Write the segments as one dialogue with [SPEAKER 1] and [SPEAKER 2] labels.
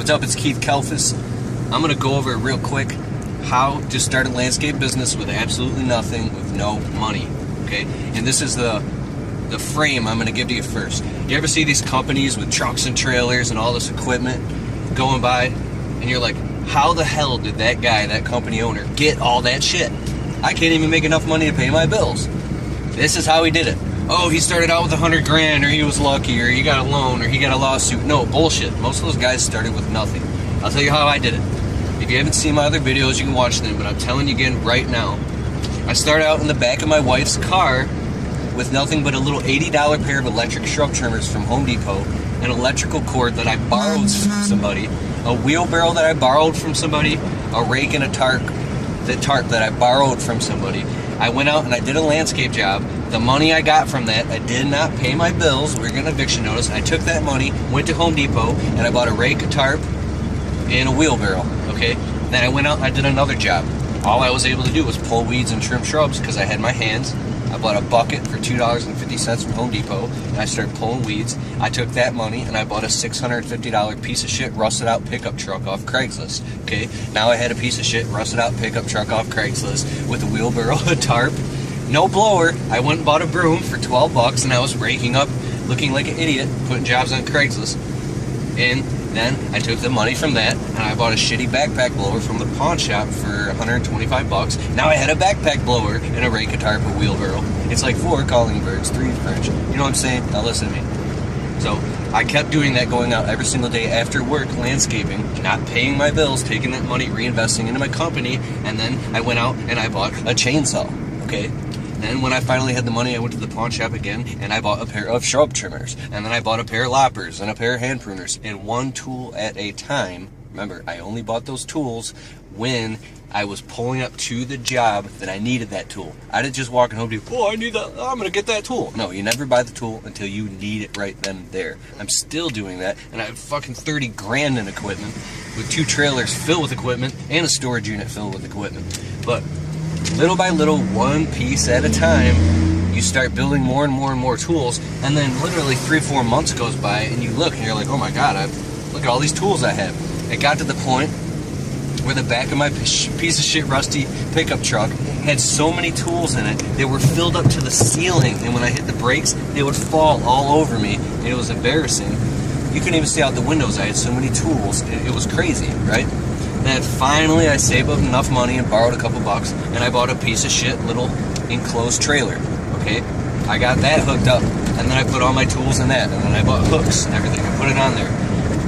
[SPEAKER 1] What's up, it's Keith Kalfas. I'm going to go over real quick how to start a landscape business with absolutely nothing, with no money, okay? And this is the frame I'm going to give to you first. You ever see these companies with trucks and trailers and all this equipment going by, and you're like, how the hell did that guy, that company owner, get all that shit? I can't even make enough money to pay my bills. This is how he did it. Oh, he started out with $100 grand, or he was lucky, or he got a loan, or he got a lawsuit. No, bullshit. Most of those guys started with nothing. I'll tell you how I did it. If you haven't seen my other videos, you can watch them, but I'm telling you again right now. I started out in the back of my wife's car with nothing but a little $80 pair of electric shrub trimmers from Home Depot, an electrical cord that I borrowed from somebody, a wheelbarrow that I borrowed from somebody, a rake and a tarp that I borrowed from somebody. I went out and I did a landscape job. The money I got from that, I did not pay my bills. We were getting an eviction notice. I took that money, went to Home Depot, and I bought a rake, a tarp, and a wheelbarrow, okay? Then I went out and I did another job. All I was able to do was pull weeds and trim shrubs because I had my hands. I bought a bucket for $2.50 from Home Depot, and I started pulling weeds. I took that money and I bought a $650 piece of shit rusted out pickup truck off Craigslist, okay? Now I had a piece of shit rusted out pickup truck off Craigslist with a wheelbarrow, a tarp, no blower. I went and bought a broom for 12 bucks, and I was raking up, looking like an idiot, putting jobs on Craigslist. And then I took the money from that, and I bought a shitty backpack blower from the pawn shop for 125 bucks. Now I had a backpack blower and a rake, a tarp, a wheelbarrow. It's like 4 calling birds, 3 French. You know what I'm saying? Now listen to me. So I kept doing that, going out every single day after work, landscaping, not paying my bills, taking that money, reinvesting into my company, and then I went out and I bought a chainsaw, okay? Then when I finally had the money, I went to the pawn shop again, and I bought a pair of shrub trimmers, and then I bought a pair of loppers and a pair of hand pruners, and one tool at a time. Remember, I only bought those tools when I was pulling up to the job that I needed that tool. I didn't just walk in Home Depot, oh, I need that, I'm gonna get that tool. No, you never buy the tool until you need it right then and there. I'm still doing that, and I have fucking 30 grand in equipment, with 2 trailers filled with equipment, and a storage unit filled with equipment. But little by little, one piece at a time, you start building more and more and more tools, and then literally 3-4 months goes by, and you look, and you're like, oh my god, look at all these tools I have. It got to the point where the back of my piece of shit rusty pickup truck had so many tools in it, they were filled up to the ceiling, and when I hit the brakes, they would fall all over me, and it was embarrassing. You couldn't even see out the windows, I had so many tools, it was crazy, right? Then finally I saved up enough money and borrowed a couple bucks, and I bought a piece of shit little enclosed trailer, okay? I got that hooked up, and then I put all my tools in that, and then I bought hooks and everything and put it on there.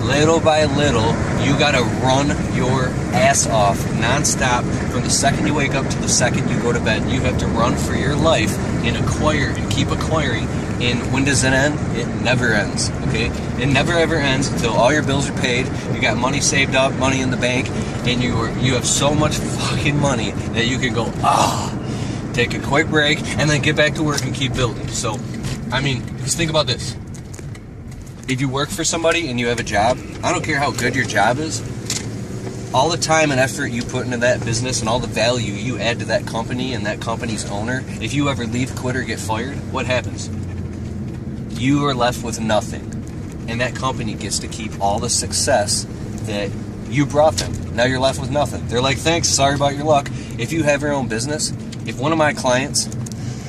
[SPEAKER 1] Little by little, you gotta run your ass off nonstop from the second you wake up to the second you go to bed. You have to run for your life and acquire and keep acquiring. And when does it end? It never ends, okay? It never ever ends until all your bills are paid, you got money saved up, money in the bank, and you have so much fucking money that you can go, take a quick break, and then get back to work and keep building. So, I mean, just think about this. If you work for somebody and you have a job, I don't care how good your job is, all the time and effort you put into that business and all the value you add to that company and that company's owner, if you ever leave, quit, or get fired, what happens? You are left with nothing. And that company gets to keep all the success that you brought them. Now you're left with nothing. They're like, thanks, sorry about your luck. If you have your own business, if one of my clients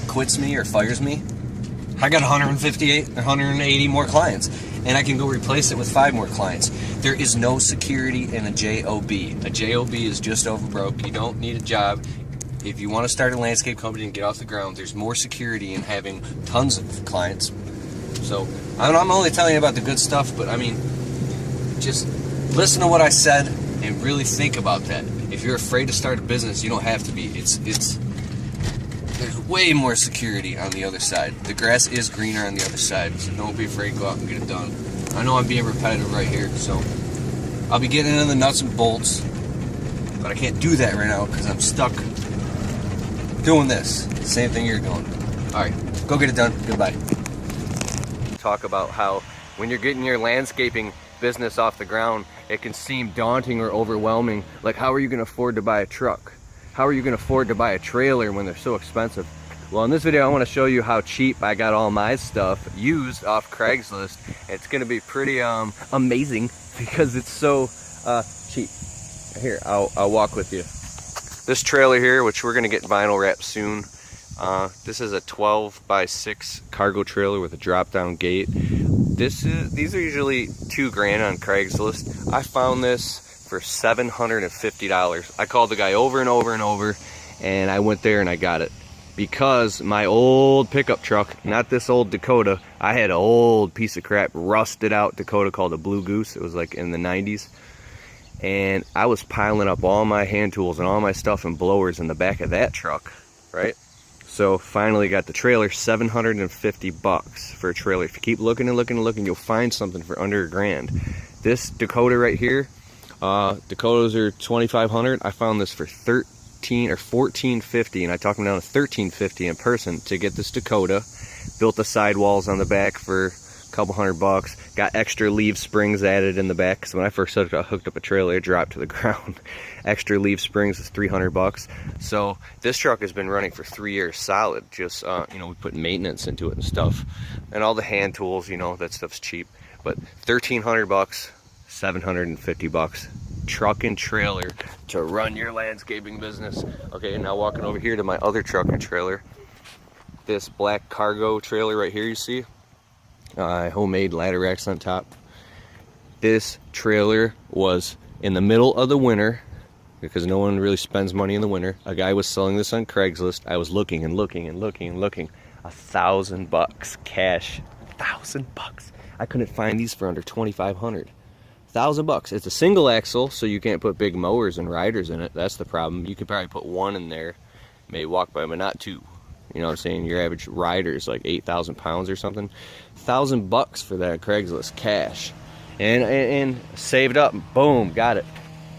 [SPEAKER 1] quits me or fires me, I got 158, 180 more clients, and I can go replace it with 5 more clients. There is no security in a JOB. A JOB is just over broke. You don't need a job. If you want to start a landscape company and get off the ground, there's more security in having tons of clients. So, I'm only telling you about the good stuff, but I mean, just listen to what I said and really think about that. If you're afraid to start a business, you don't have to be. There's way more security on the other side. The grass is greener on the other side, so don't be afraid to go out and get it done. I know I'm being repetitive right here, so I'll be getting into the nuts and bolts, but I can't do that right now because I'm stuck doing this. Same thing you're doing. Alright, go get it done. Goodbye. Talk about how when you're getting your landscaping business off the ground, it can seem daunting or overwhelming. Like, how are you going to afford to buy a truck? How are you going to afford to buy a trailer when they're so expensive? Well, in this video I want to show you how cheap I got all my stuff used off Craigslist. It's going to be pretty amazing because it's so cheap. Here, I'll walk with you. This trailer here, which we're going to get vinyl wrapped soon, this is a 12 by 6 cargo trailer with a drop down gate. These are usually $2 grand on Craigslist. I found this for $750. I called the guy over and over and over, and I went there and I got it. Because my old pickup truck, not this old Dakota, I had an old piece of crap, rusted out Dakota called a Blue Goose. It was like in the 90s. And I was piling up all my hand tools and all my stuff and blowers in the back of that truck, right? So finally got the trailer, $750 for a trailer. If you keep looking and looking and looking, you'll find something for under $1 grand. This Dakota right here, Dakotas are $2,500. I found this for $1450, and I talked them down to $1350 in person to get this Dakota. Built the sidewalls on the back for a couple $100. Got extra leaf springs added in the back, because when I first hooked up a trailer, it dropped to the ground. Extra leaf springs is $300. So this truck has been running for 3 years solid. Just you know, we put maintenance into it and stuff, and all the hand tools, you know, that stuff's cheap. But $1,300, $750. Truck and trailer to run your landscaping business. Okay, now walking over here to my other truck and trailer. This black cargo trailer right here, you see, homemade ladder racks on top. This trailer was in the middle of the winter, because no one really spends money in the winter. A guy was selling this on Craigslist. I was looking and looking and looking and looking. $1,000 cash. $1,000. I couldn't find these for under $2,500. $1,000. It's a single axle, so you can't put big mowers and riders in it. That's the problem. You could probably put one in there, maybe walk by, but not two. You know what I'm saying? Your average rider is like 8,000 pounds or something. $1,000 for that Craigslist cash, and saved up. Boom, got it.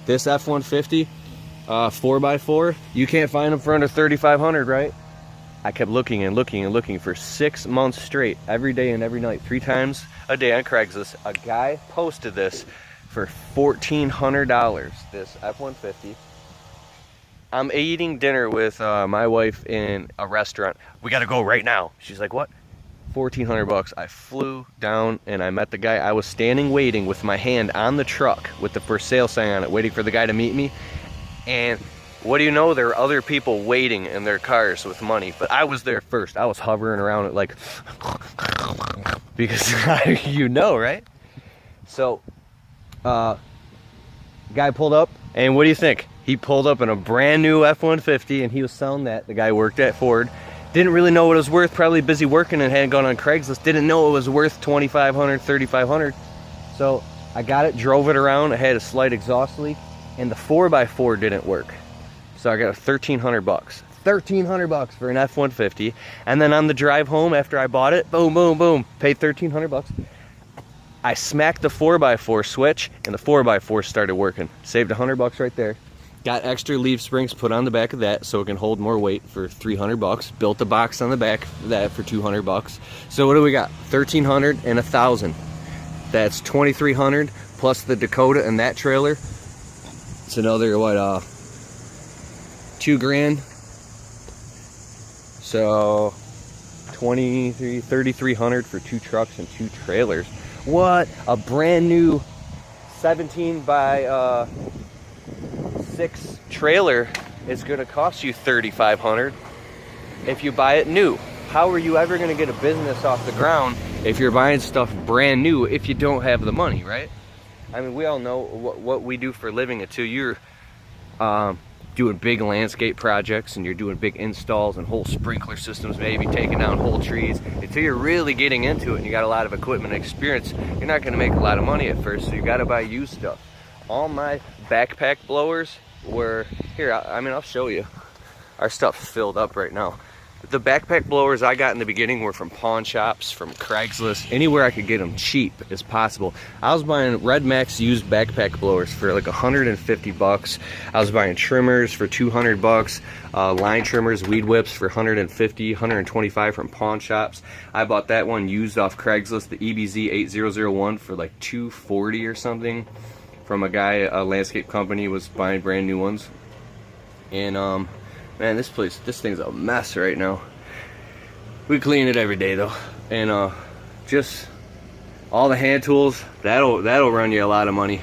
[SPEAKER 1] This F-150 4x4, you can't find them for under $3,500, right? I kept looking and looking and looking for 6 months straight, every day and every night, 3 times a day on Craigslist. A guy posted this for $1,400, this F-150. I'm eating dinner with my wife in a restaurant. We gotta go right now. She's like, what? $1,400. I flew down and I met the guy. I was standing waiting with my hand on the truck with the for sale sign on it, waiting for the guy to meet me. And what do you know? There are other people waiting in their cars with money, but I was there first. I was hovering around it like, because you know, right? So, guy pulled up, and what do you think? He pulled up in a brand new F-150, and he was selling that. The guy worked at Ford. Didn't really know what it was worth, probably busy working and hadn't gone on Craigslist. Didn't know it was worth $2,500, $3,500. So I got it, drove it around. I had a slight exhaust leak, and the 4x4 didn't work. So I got $1,300. $1,300 for an F-150. And then on the drive home after I bought it, boom, boom, boom, paid $1,300. I smacked the 4x4 switch, and the 4x4 started working. Saved $100 right there. Got extra leaf springs put on the back of that so it can hold more weight for $300. Built a box on the back of that for $200. So what do we got? $1,300 and $1,000. That's $2,300 plus the Dakota and that trailer. It's another what? $2 grand. So $3,300 for 2 trucks and 2 trailers. What? A brand new 17 by 6 trailer is going to cost you $3,500 if you buy it new. How are you ever going to get a business off the ground if you're buying stuff brand new if you don't have the money, right? I mean, we all know what we do for a living until you're doing big landscape projects and you're doing big installs and whole sprinkler systems, maybe taking down whole trees. Until you're really getting into it and you got a lot of equipment and experience, you're not going to make a lot of money at first, so you got to buy used stuff. All my backpack blowers were here. I mean, I'll show you. Our stuff's filled up right now. The backpack blowers I got in the beginning were from pawn shops, from Craigslist, anywhere I could get them cheap as possible. I was buying Red Max used backpack blowers for like $150. I was buying trimmers for $200, line trimmers, weed whips for $150, $125 from pawn shops. I bought that one used off Craigslist, the EBZ 8001 for like $240 or something from a guy, a landscape company was buying brand new ones. And man, this thing's a mess right now. We clean it every day though, and just all the hand tools, that'll run you a lot of money.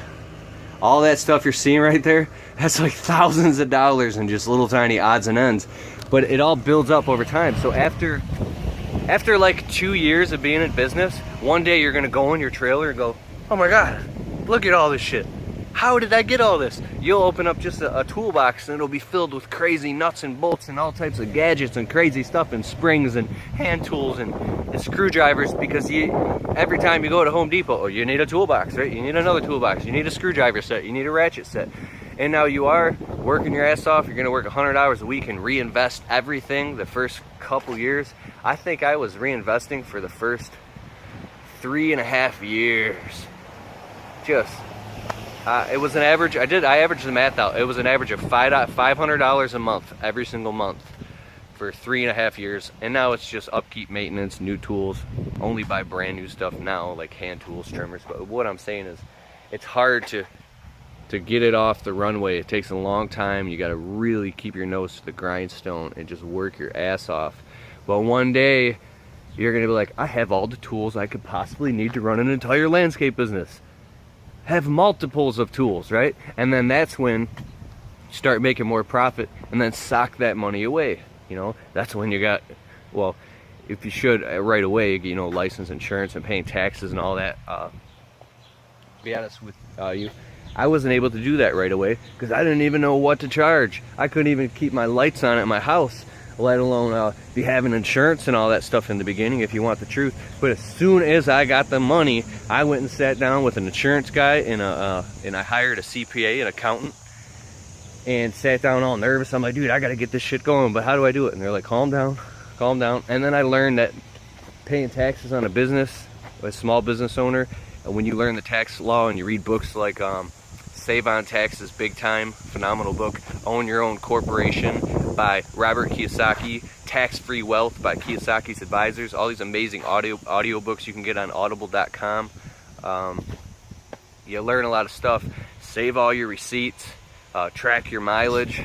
[SPEAKER 1] All that stuff you're seeing right there, that's like thousands of dollars in just little tiny odds and ends, but it all builds up over time. So after like 2 years of being in business, one day you're gonna go in your trailer and go, oh my god, look at all this shit. How did I get all this? You'll open up just a toolbox and it'll be filled with crazy nuts and bolts and all types of gadgets and crazy stuff and springs and hand tools and screwdrivers, because every time you go to Home Depot, oh, you need a toolbox, right? You need another toolbox, you need a screwdriver set, you need a ratchet set. And now you are working your ass off. You're gonna work 100 hours a week and reinvest everything the first couple years. I think I was reinvesting for the first 3.5 years. It was an average, I averaged the math out. It was an average of $500 a month, every single month, for 3.5 years. And now it's just upkeep, maintenance, new tools. Only buy brand new stuff now, like hand tools, trimmers. But what I'm saying is, it's hard to get it off the runway. It takes a long time. You gotta really keep your nose to the grindstone and just work your ass off. But one day, you're gonna be like, I have all the tools I could possibly need to run an entire landscape business. Have multiples of tools, right? And then that's when you start making more profit and then sock that money away. You know, that's when you got, well, if you should right away, you know, license, insurance, and paying taxes and all that. Be honest with you, I wasn't able to do that right away because I didn't even know what to charge. I couldn't even keep my lights on at my house, let alone be having insurance and all that stuff in the beginning, if you want the truth. But as soon as I got the money, I went and sat down with an insurance guy and I hired a CPA, an accountant, and sat down all nervous. I'm like, dude, I gotta get this shit going, but how do I do it? And they're like, calm down, calm down. And then I learned that paying taxes on a business, a small business owner, and when you learn the tax law and you read books like Save on Taxes, big time, phenomenal book. Own Your Own Corporation by Robert Kiyosaki. Tax-Free Wealth by Kiyosaki's Advisors. All these amazing audio books you can get on audible.com. You learn a lot of stuff. Save all your receipts. Track your mileage.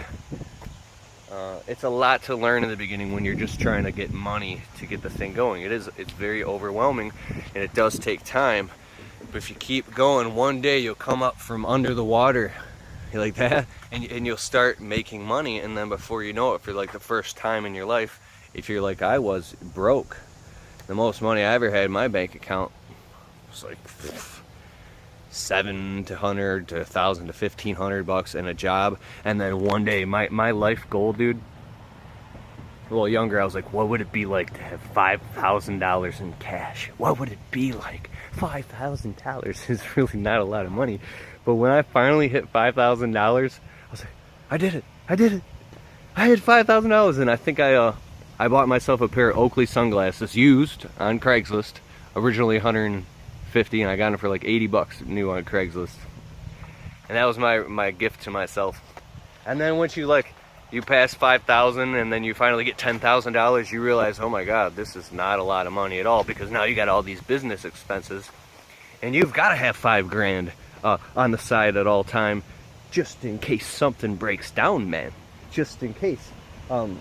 [SPEAKER 1] It's a lot to learn in the beginning when you're just trying to get money to get the thing going. It's very overwhelming and it does take time. But if you keep going, one day you'll come up from under the water like that, and you'll start making money. And then before you know it, for like the first time in your life, if you're like I was, broke, the most money I ever had in my bank account was like $700 to $100 to $1,000 to $1,500 in a job. And then one day, my life goal, dude, a little younger, I was like, what would it be like to have $5,000 in cash? What would it be like? $5,000 is really not a lot of money. But when I finally hit $5,000, I was like, I did it. I had $5,000. And I think I bought myself a pair of Oakley sunglasses, used on Craigslist, originally $150, and I got them for like $80 new on Craigslist. And that was my gift to myself. And then once you pass 5,000 and then you finally get $10,000, you realize, oh my god, this is not a lot of money at all, because now you got all these business expenses and you've got to have $5,000 on the side at all time, just in case something breaks down, man. Just in case. You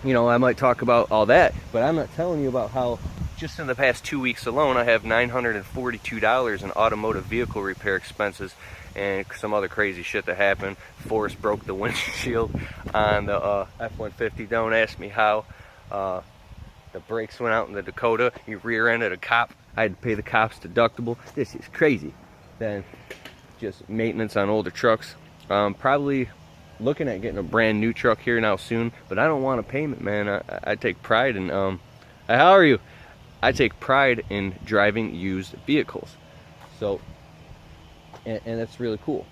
[SPEAKER 1] know, I might talk about all that, but I'm not telling you about how just in the past 2 weeks alone I have $942 in automotive vehicle repair expenses and some other crazy shit that happened. Forrest broke the windshield on the F-150. Don't ask me how. The brakes went out in the Dakota. He rear-ended a cop. I had to pay the cop's deductible. This is crazy. Then just maintenance on older trucks. Probably looking at getting a brand new truck here now soon, but I don't want a payment, man. I take pride in how are you? I take pride in driving used vehicles. So and that's really cool,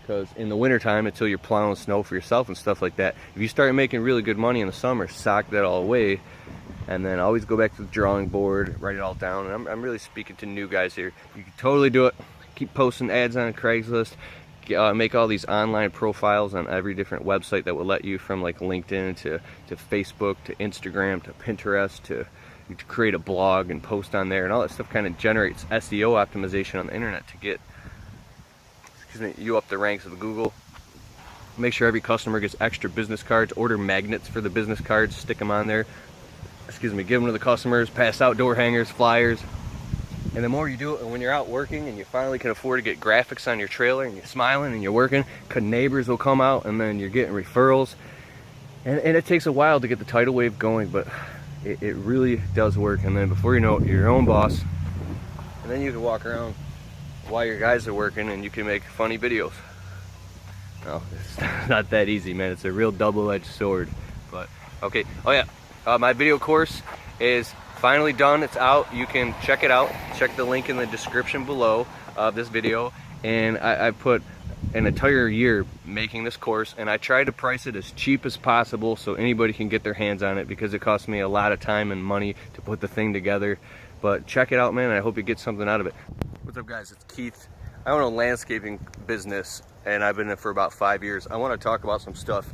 [SPEAKER 1] because in the wintertime, until you're plowing snow for yourself and stuff like that, if you start making really good money in the summer, sock that all away, and then always go back to the drawing board, write it all down. And I'm really speaking to new guys here. You can totally do it. Keep posting ads on Craigslist. Make all these online profiles on every different website that will let you, from like LinkedIn to Facebook to Instagram to Pinterest, to create a blog and post on there, and all that stuff kind of generates SEO optimization on the internet to get you up the ranks of Google. Make sure every customer gets extra business cards. Order magnets for the business cards, stick them on there. excuse me, give them to the customers, pass out door hangers, flyers. And the more you do it, and when you're out working and you finally can afford to get graphics on your trailer and you're smiling and you're working, cause neighbors will come out and then you're getting referrals. And it takes a while to get the tidal wave going, but it really does work. And then before you know it, you're your own boss. And then you can walk around while your guys are working and you can make funny videos. No, it's not that easy, man. It's a real double-edged sword. But, okay, oh yeah, my video course is finally done. It's out. You can check it out. Check the link in the description below of this video. And I put an entire year making this course, and I tried to price it as cheap as possible so anybody can get their hands on it, because it cost me a lot of time and money to put the thing together. But check it out, man. I hope you get something out of it. What's up, guys? It's Keith. I own a landscaping business, and I've been in it for about 5 years. I want to talk about some stuff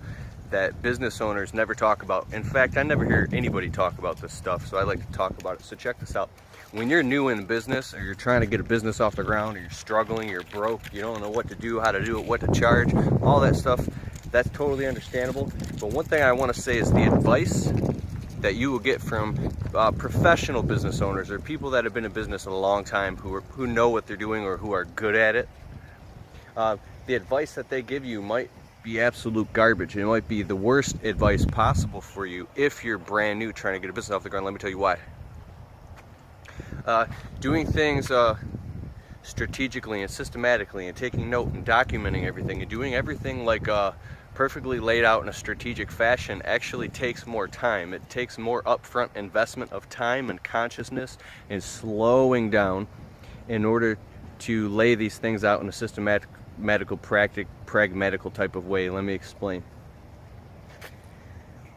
[SPEAKER 1] that business owners never talk about. In fact, I never hear anybody talk about this stuff, so I like to talk about it. So check this out. When you're new in business, or you're trying to get a business off the ground, or you're struggling, you're broke, you don't know what to do, how to do it, what to charge, all that stuff, that's totally understandable. But one thing I want to say is the advice that you will get from professional business owners, or people that have been in business a long time, who know what they're doing or who are good at it. The advice that they give you might be absolute garbage. It might be the worst advice possible for you if you're brand new trying to get a business off the ground. Let me tell you why. Doing things strategically and systematically, and taking note and documenting everything, and doing everything like perfectly laid out in a strategic fashion actually takes more time. It takes more upfront investment of time and consciousness and slowing down in order to lay these things out in a systematic, pragmatical type of way. Let me explain.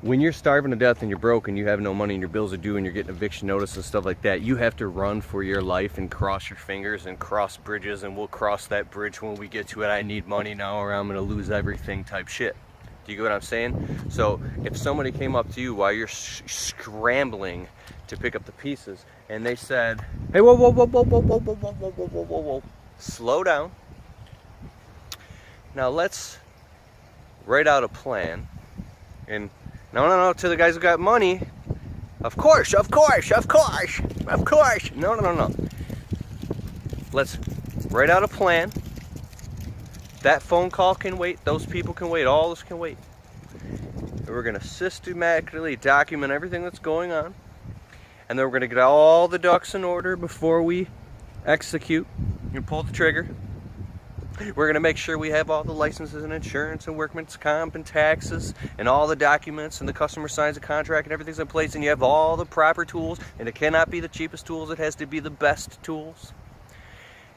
[SPEAKER 1] When you're starving to death and you're broke and you have no money and your bills are due and you're getting eviction notice and stuff like that, you have to run for your life and cross your fingers and cross bridges, and we'll cross that bridge when we get to it. I need money now or I'm going to lose everything type shit. Do you get what I'm saying? So if somebody came up to you while you're scrambling to pick up the pieces and they said, hey, whoa, whoa, whoa, whoa, whoa, whoa, whoa, whoa, whoa, whoa, whoa, whoa, slow down. Now let's write out a plan. And no, to the guys who got money, of course. No. Let's write out a plan. That phone call can wait, those people can wait, all this can wait. And we're gonna systematically document everything that's going on. And then we're gonna get all the ducks in order before we execute and pull the trigger. We're going to make sure we have all the licenses and insurance and workman's comp and taxes and all the documents, and the customer signs a contract and everything's in place, and you have all the proper tools, and it cannot be the cheapest tools, it has to be the best tools.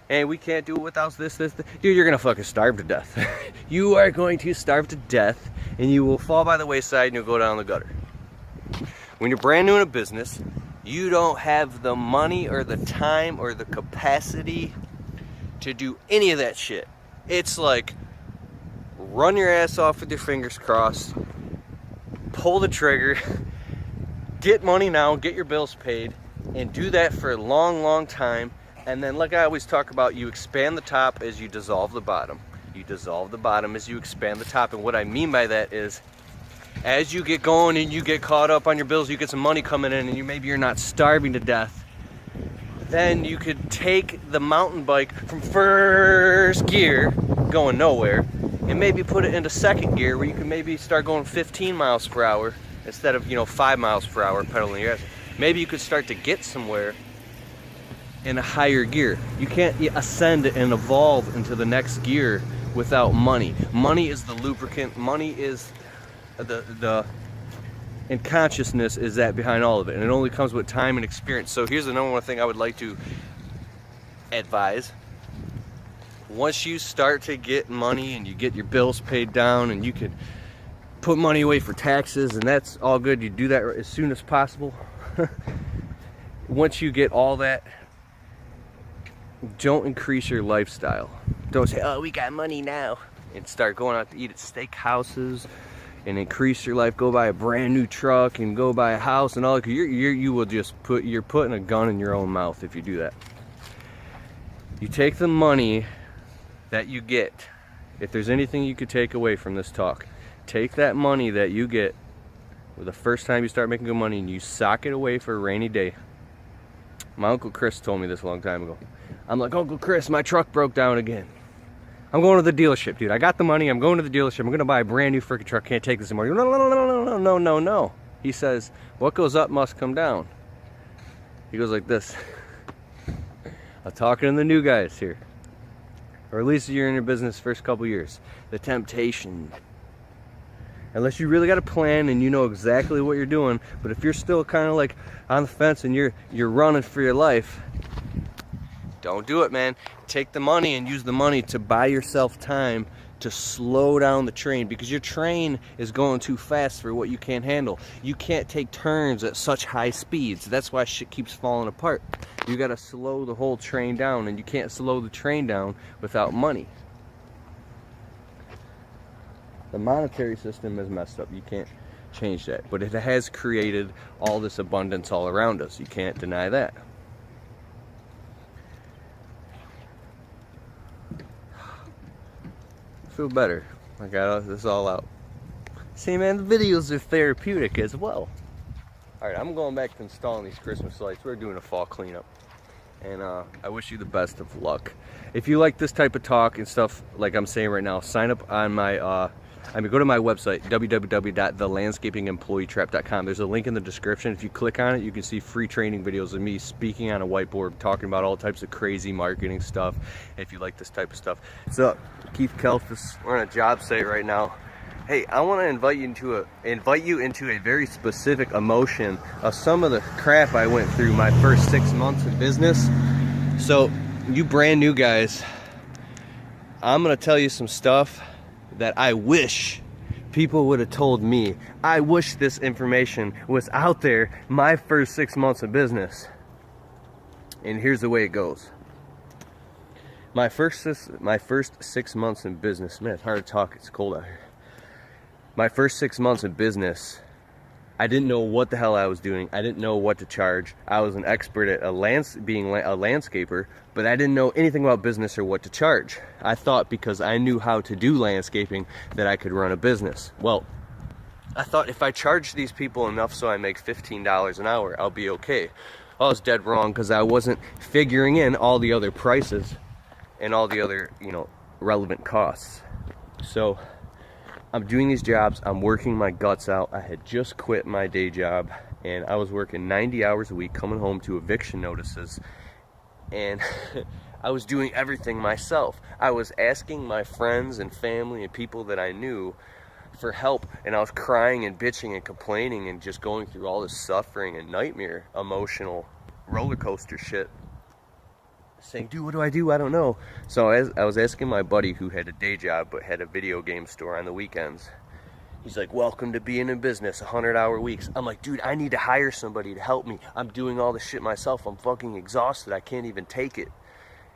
[SPEAKER 1] And we can't do it without this. Dude, you're going to fucking starve to death. You are going to starve to death, and you will fall by the wayside and you'll go down the gutter. When you're brand new in a business, you don't have the money or the time or the capacity to do any of that shit. It's like run your ass off with your fingers crossed, pull the trigger, get money now, get your bills paid, and do that for a long time. And then, like I always talk about, you expand the top as you dissolve the bottom. You dissolve the bottom as you expand the top. And what I mean by that is, as you get going and you get caught up on your bills, you get some money coming in, and maybe you're not starving to death, then you could take the mountain bike from first gear, going nowhere, and maybe put it into second gear, where you can maybe start going 15 miles per hour instead of 5 miles per hour pedaling your ass. Maybe you could start to get somewhere in a higher gear. You can't ascend and evolve into the next gear without money. Money is the lubricant. Money is and consciousness is that behind all of it, and it only comes with time and experience. So here's the number one thing I would like to advise. Once you start to get money and you get your bills paid down and you can put money away for taxes, and that's all good, you do that as soon as possible. Once you get all that, don't increase your lifestyle. Don't say, oh, we got money now, and start going out to eat at steak houses and increase your life, go buy a brand new truck and go buy a house and all. You will just you're putting a gun in your own mouth if you do that. You take the money that you get. If there's anything you could take away from this talk, take that money that you get the first time you start making good money and you sock it away for a rainy day. My Uncle Chris told me this a long time ago. I'm like, Uncle Chris, my truck broke down again. I'm going to the dealership, dude. I got the money. I'm going to the dealership. I'm going to buy a brand new freaking truck. Can't take this anymore. No. He says, what goes up must come down. He goes like this. I'm talking to the new guys here. Or at least you're in your business first couple years. The temptation. Unless you really got a plan and you know exactly what you're doing. But if you're still kind of like on the fence and you're running for your life, don't do it, man. Take the money and use the money to buy yourself time to slow down the train, because your train is going too fast for what you can't handle. You can't take turns at such high speeds. That's why shit keeps falling apart. You gotta slow the whole train down, and you can't slow the train down without money. The monetary system is messed up. You can't change that, but it has created all this abundance all around us. You can't deny that. Feel better. I got this all out. See, man, the videos are therapeutic as well. Alright, I'm going back to installing these Christmas lights. We're doing a fall cleanup. And I wish you the best of luck. If you like this type of talk and stuff like I'm saying right now, sign up on my go to my website, www.thelandscapingemployeetrap.com. There's a link in the description. If you click on it, you can see free training videos of me speaking on a whiteboard, talking about all types of crazy marketing stuff. If you like this type of stuff. What's up? Keith Kalfas. We're on a job site right now. Hey, I want to invite you into a very specific emotion of some of the crap I went through my first 6 months in business. So, you brand new guys, I'm going to tell you some stuff that I wish people would have told me. I wish this information was out there my first 6 months of business. And here's the way it goes. My first 6 months in business, man, it's hard to talk, it's cold out here. My first 6 months in business, I didn't know what the hell I was doing. I didn't know what to charge. I was an expert at being a landscaper, but I didn't know anything about business or what to charge. I thought because I knew how to do landscaping that I could run a business. Well, I thought if I charge these people enough so I make $15 an hour, I'll be okay. I was dead wrong, because I wasn't figuring in all the other prices and all the other, relevant costs. So I'm doing these jobs, I'm working my guts out. I had just quit my day job, and I was working 90 hours a week, coming home to eviction notices, and I was doing everything myself. I was asking my friends and family and people that I knew for help, and I was crying and bitching and complaining and just going through all this suffering and nightmare, emotional roller coaster shit, saying, dude, what do? I don't know. So I was asking my buddy who had a day job but had a video game store on the weekends. He's like, welcome to being in business, 100-hour weeks. I'm like, dude, I need to hire somebody to help me. I'm doing all this shit myself. I'm fucking exhausted. I can't even take it.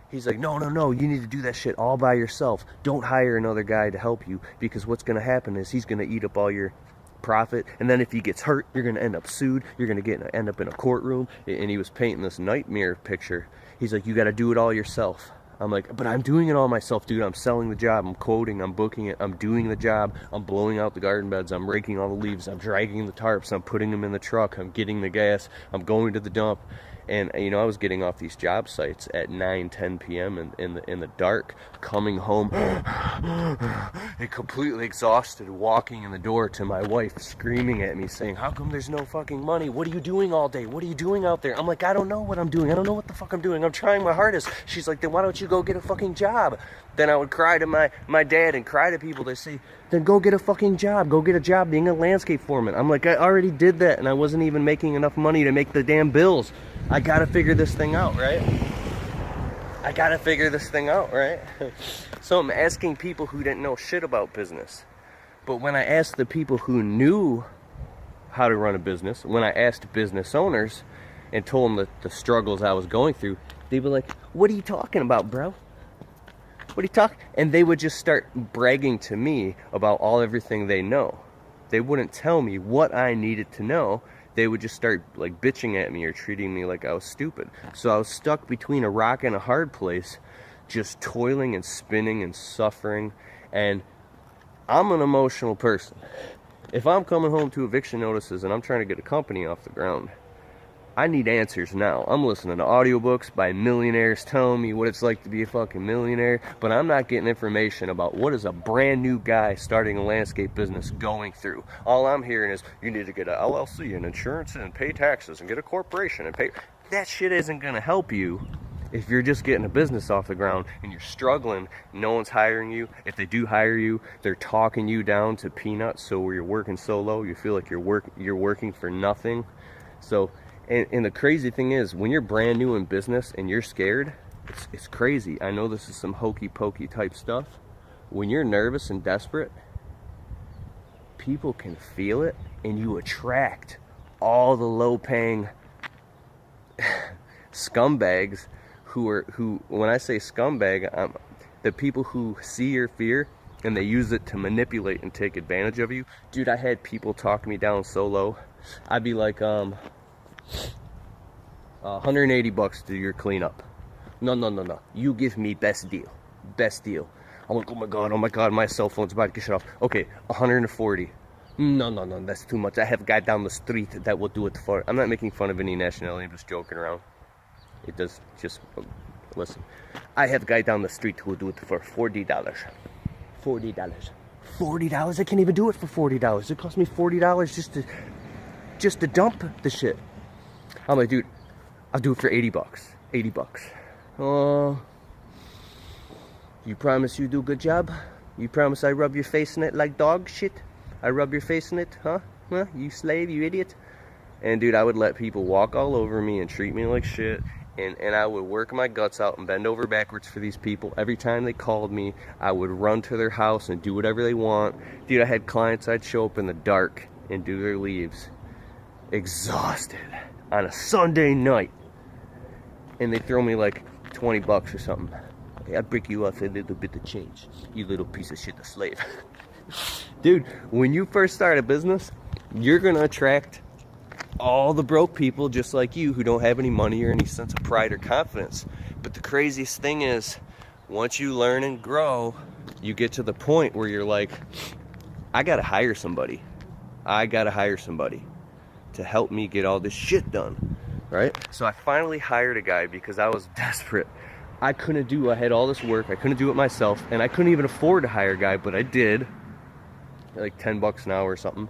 [SPEAKER 1] He's like, no, you need to do that shit all by yourself. Don't hire another guy to help you, because what's going to happen is he's going to eat up all your profit, and then if he gets hurt, you're going to end up sued. You're going to end up in a courtroom. And he was painting this nightmare picture. He's like, you got to do it all yourself. I'm like, but I'm doing it all myself, dude. I'm selling the job, I'm quoting, I'm booking it, I'm doing the job, I'm blowing out the garden beds, I'm raking all the leaves, I'm dragging the tarps, I'm putting them in the truck, I'm getting the gas, I'm going to the dump. And I was getting off these job sites at 9-10 p.m. in the dark, coming home and completely exhausted, walking in the door to my wife, screaming at me, saying, how come there's no fucking money? What are you doing all day? What are you doing out there? I'm like, I don't know what I'm doing. I don't know what the fuck I'm doing. I'm trying my hardest. She's like, then why don't you go get a fucking job? Then I would cry to my dad and cry to people. They say, then go get a fucking job. Go get a job being a landscape foreman. I'm like, I already did that, and I wasn't even making enough money to make the damn bills. I gotta figure this thing out, right? So I'm asking people who didn't know shit about business. But when I asked the people who knew how to run a business, when I asked business owners and told them the struggles I was going through, they were like, what are you talking about, bro? What are you talking? And they would just start bragging to me about everything they know. They wouldn't tell me what I needed to know. They would just start like bitching at me or treating me like I was stupid. So I was stuck between a rock and a hard place, just toiling and spinning and suffering. And I'm an emotional person.
[SPEAKER 2] If I'm coming home to eviction notices and I'm trying to get a company off the ground, I need answers now. I'm listening to audiobooks by millionaires telling me what it's like to be a fucking millionaire, but I'm not getting information about what is a brand new guy starting a landscape business going through. All I'm hearing is, you need to get an LLC and insurance and pay taxes and get a corporation and pay. That shit isn't going to help you if you're just getting a business off the ground and you're struggling. No one's hiring you. If they do hire you, they're talking you down to peanuts, so where you're working so low, you feel like you're working for nothing. So, and the crazy thing is, when you're brand new in business and you're scared, it's crazy. I know this is some hokey pokey type stuff. When you're nervous and desperate, people can feel it, and you attract all the low paying scumbags who, when I say scumbag, the people who see your fear and they use it to manipulate and take advantage of you. Dude, I had people talk me down so low. I'd be like, $180 to your cleanup. No. You give me best deal. Best deal. I'm like, oh my god, my cell phone's about to get shut off. Okay, 140. No, that's too much. I have a guy down the street that will do it for. I'm not making fun of any nationality, I'm just joking around. It does just, listen. I have a guy down the street who will do it for $40. $40? I can't even do it for $40. It cost me $40 just to dump the shit. I'm like, dude, I'll do it for $80. $80. You promise you do a good job? You promise I rub your face in it like dog shit? I rub your face in it, huh? Huh? You slave, you idiot. And dude, I would let people walk all over me and treat me like shit. And I would work my guts out and bend over backwards for these people. Every time they called me, I would run to their house and do whatever they want. Dude, I had clients, I'd show up in the dark and do their leaves. Exhausted. On a Sunday night. And they throw me like $20 or something. Okay, I'll break you off a little bit of change. You little piece of shit, a slave. Dude, when you first start a business, you're going to attract all the broke people just like you who don't have any money or any sense of pride or confidence. But the craziest thing is, once you learn and grow, you get to the point where you're like, I gotta hire somebody to help me get all this shit done, right? So I finally hired a guy because I was desperate. I had all this work, I couldn't do it myself, and I couldn't even afford to hire a guy, but I did, like $10 an hour or something.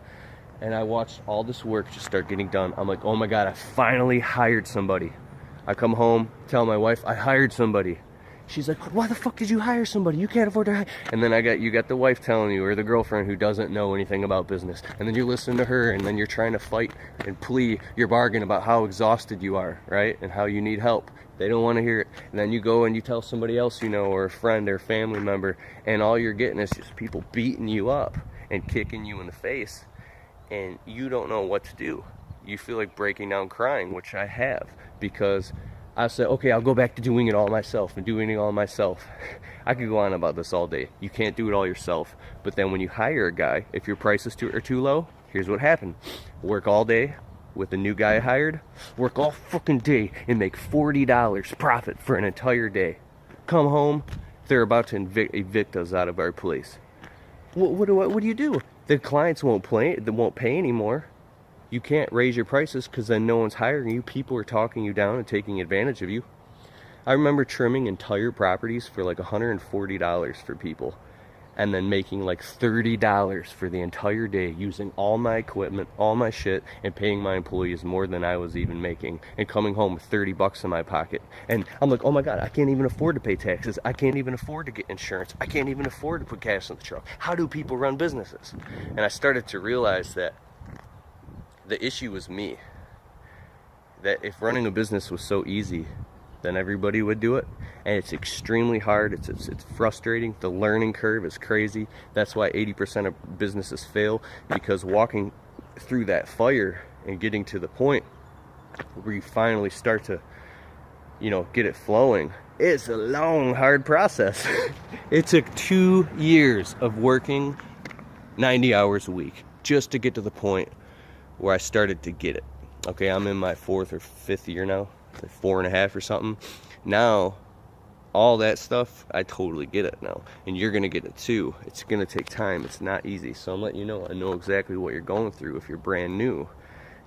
[SPEAKER 2] And I watched all this work just start getting done. I'm like, oh my god, I finally hired somebody. I come home, tell my wife, I hired somebody. She's like, why the fuck did you hire somebody? You can't afford to hire. And then you got the wife telling you, or the girlfriend who doesn't know anything about business. And then you listen to her, and then you're trying to fight and plea your bargain about how exhausted you are, right? And how you need help. They don't want to hear it. And then you go and you tell somebody else you know, or a friend or family member, and all you're getting is just people beating you up and kicking you in the face. And you don't know what to do. You feel like breaking down crying, which I have, because I said, okay, I'll go back to doing it all myself and doing it all myself. I could go on about this all day. You can't do it all yourself. But then when you hire a guy, if your prices are too low, here's what happened. Work all day with the new guy I hired, work all fucking day and make $40 profit for an entire day. Come home, they're about to evict us out of our place. What do you do? The clients won't pay anymore. You can't raise your prices because then no one's hiring you. People are talking you down and taking advantage of you. I remember trimming entire properties for like $140 for people, and then making like $30 for the entire day, using all my equipment, all my shit, and paying my employees more than I was even making, and coming home with $30 in my pocket. And I'm like, oh my god, I can't even afford to pay taxes. I can't even afford to get insurance. I can't even afford to put gas in the truck. How do people run businesses? And I started to realize that the issue was me. That if running a business was so easy, then everybody would do it. And it's extremely hard. It's frustrating. The learning curve is crazy. That's why 80% of businesses fail, because walking through that fire and getting to the point where you finally start to, get it flowing, it's a long, hard process. It took 2 years of working 90 hours a week just to get to the point where I started to get it. Okay, I'm in my 4th or 5th year now, like 4.5 or something. Now, all that stuff, I totally get it now. And you're going to get it too. It's going to take time. It's not easy. So I'm letting you know, I know exactly what you're going through. If you're brand new,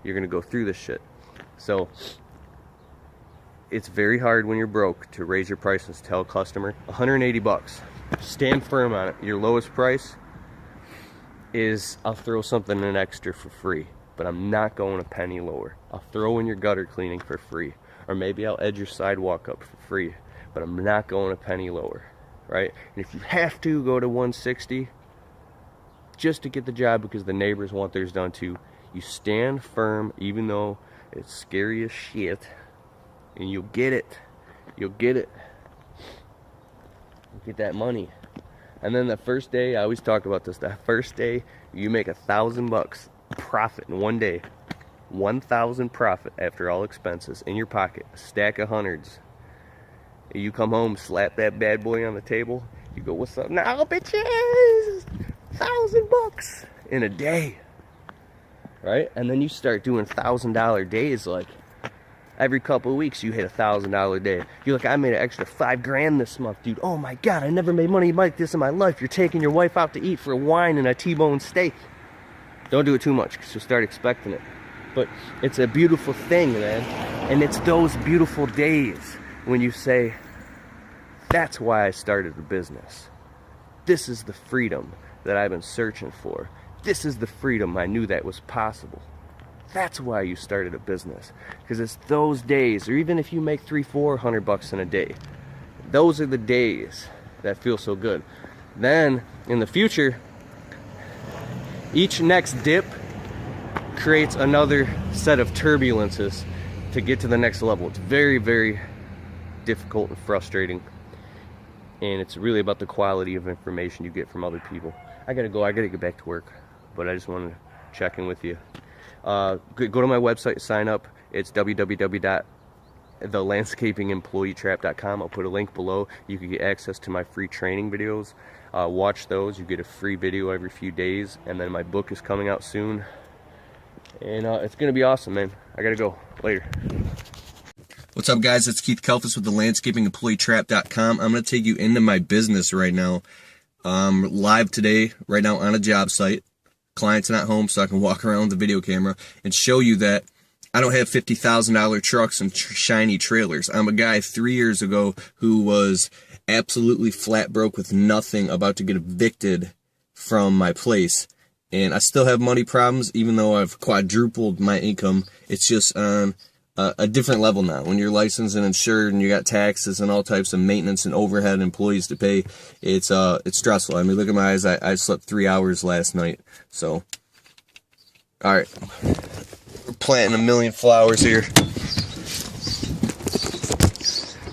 [SPEAKER 2] you're going to go through this shit. So it's very hard when you're broke to raise your prices. Tell a customer, 180 bucks. Stand firm on it. Your lowest price is, I'll throw something in extra for free, but I'm not going a penny lower. I'll throw in your gutter cleaning for free. Or maybe I'll edge your sidewalk up for free, but I'm not going a penny lower, right? And if you have to go to 160 just to get the job because the neighbors want theirs done too, you stand firm even though it's scary as shit, and you'll get it. You'll get it. You'll get that money. And then the first day, I always talk about this, the first day you make $1,000 profit in one day. 1,000 profit after all expenses in your pocket, a stack of hundreds. You come home, slap that bad boy on the table, you go, what's up now, bitches? $1,000 in a day, right? And then you start doing $1,000 days. Like every couple of weeks you hit $1,000 day. You're like, I made an extra $5,000 this month, dude. Oh my god, I never made money like this in my life. You're taking your wife out to eat for wine and a T-bone steak. Don't do it too much because she'll start expecting it. But it's a beautiful thing, man. And it's those beautiful days when you say, that's why I started a business. This is the freedom that I've been searching for. This is the freedom I knew that was possible. That's why you started a business. Because it's those days, or even if you make $300-400 in a day, those are the days that feel so good. Then, in the future, each next dip creates another set of turbulences to get to the next level. It's very, very difficult and frustrating, and it's really about the quality of information you get from other people. I gotta go, I gotta get back to work, but I just wanted to check in with you. Go to my website, sign up. It's www.thelandscapingemployeetrap.com. I'll put a link below. You can get access to my free training videos. Watch those. You get a free video every few days, and then my book is coming out soon. And it's going to be awesome, man. I got to go. Later.
[SPEAKER 1] What's up, guys? It's Keith Kalfas with the landscapingemployeetrap.com. I'm going to take you into my business right now. Live today, right now on a job site. Client's not home, so I can walk around with the video camera and show you that I don't have $50,000 trucks and shiny trailers. I'm a guy 3 years ago who was absolutely flat broke with nothing, about to get evicted from my place. And I still have money problems, even though I've quadrupled my income. It's just on a different level now. When you're licensed and insured and you got taxes and all types of maintenance and overhead employees to pay, it's stressful. I mean, look at my eyes. I slept 3 hours last night. So, all right. We're planting a million flowers here.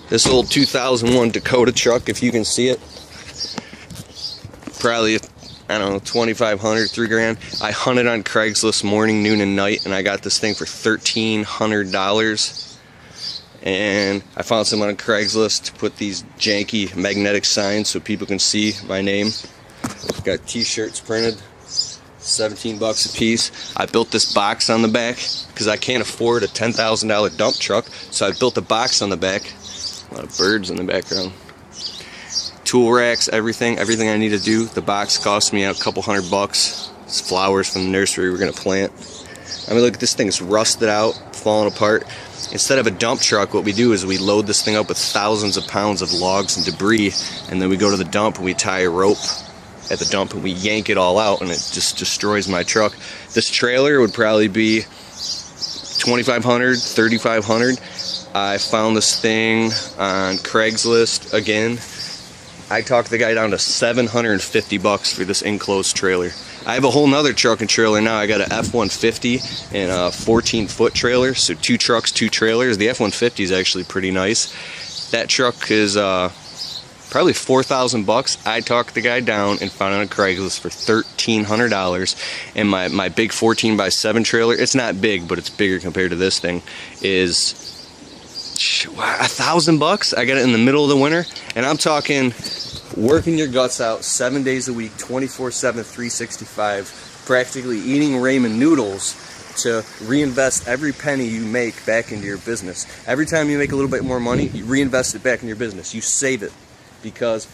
[SPEAKER 1] This old 2001 Dakota truck, if you can see it, probably, I don't know, $2,500, $3,000. I hunted on Craigslist morning, noon, and night, and I got this thing for $1,300. And I found someone on Craigslist to put these janky magnetic signs so people can see my name. Got t-shirts printed, $17 a piece. I built this box on the back because I can't afford a $10,000 dump truck, so I built a box on the back. A lot of birds in the background. Tool racks, everything I need to do. The box cost me a couple $100. It's flowers from the nursery we're gonna plant. I mean, look, this thing's rusted out, falling apart. Instead of a dump truck, what we do is we load this thing up with thousands of pounds of logs and debris, and then we go to the dump and we tie a rope at the dump and we yank it all out, and it just destroys my truck. This trailer would probably be $2,500, $3,500. I found this thing on Craigslist again. I talked the guy down to $750 for this enclosed trailer. I have a whole nother truck and trailer now. I got an F-150 and a 14-foot trailer, so 2 trucks, 2 trailers. The F-150 is actually pretty nice. That truck is probably $4,000. I talked the guy down and found it on Craigslist for $1,300. And my big 14x7 trailer, it's not big, but it's bigger compared to this thing, is $1,000. I got it in the middle of the winter, and I'm talking
[SPEAKER 2] working your guts out 7 days a week, 24/7, 365, practically eating ramen noodles to reinvest every penny you make back into your business. Every time you make a little bit more money, you reinvest it back in your business. You save it. Because